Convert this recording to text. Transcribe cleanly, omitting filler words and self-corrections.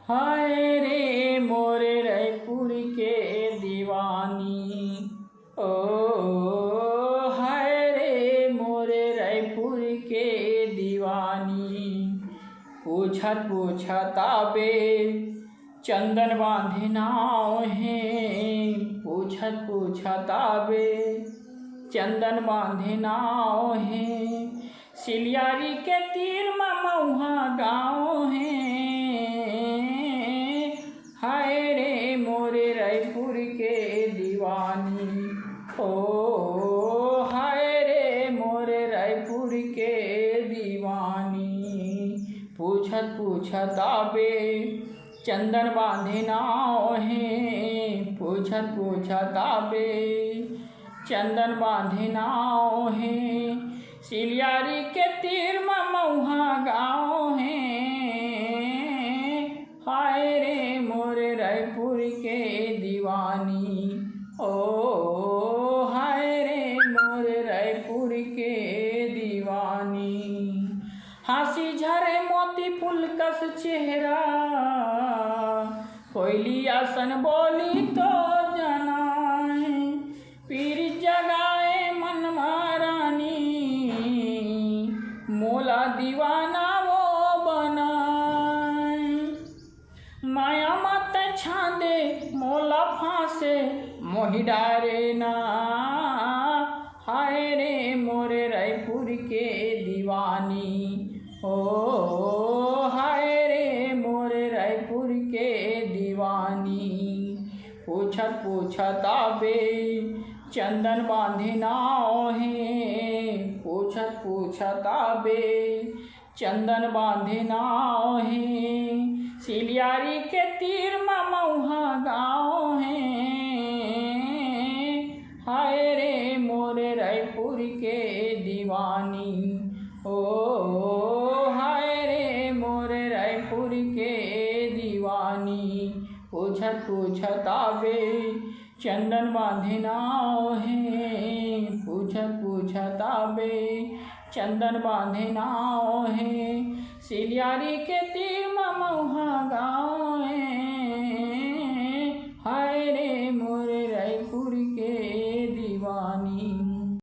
हाय रे मोरे रायपुर के दीवानी, ओ हाय रे मोरे रायपुर के दीवानी। पूछत पूछत आबे चंदन बांधे नाव है, पूछत पूछत आबे चंदन बांधे नाव है। सिलियारी के तीर महुआ गाँव है, हाय रे मोरे रायपुर के दीवानी, ओ हाय रे मोरे रायपुर के दीवानी। पूछत पूछत आबे चंदन बांधे नाव है, पूछत पूछत आबे चंदन बांधे नाव है। सिलियारी के तीर महुआ गाँव है, हाय रे मोरे रायपुर के दीवानी, ओ हाय रे मोरे रायपुर के दीवानी। हंसी झरे मोती फूल कस चेहरा, कोयली आसन बोली तो जनाए। पीर जगाए मन महारानी, मोला दीवाना वो बनाए। माया मत छांदे मोला फांसे, मोहि डारे ना, हाय रे मोरे रायपुर के दीवानी, ओ हाय रे मोरे रायपुर के दीवानी। पूछत पूछत आबे चंदन बांधे नाव है, पूछत पूछत आबे चंदन बांधे नाव है। सिलियारी के तीर महुआ गाँव है, हाय रे मोरे रायपुर के दीवानी, ओ हाय रे मोरे रायपुर के दीवानी। पूछत पूछत आबे चंदन बांधे नाव है, पूछत पूछत आबे चंदन बांधे नाव है। सिलियारी के तीर महुआ गाँव है।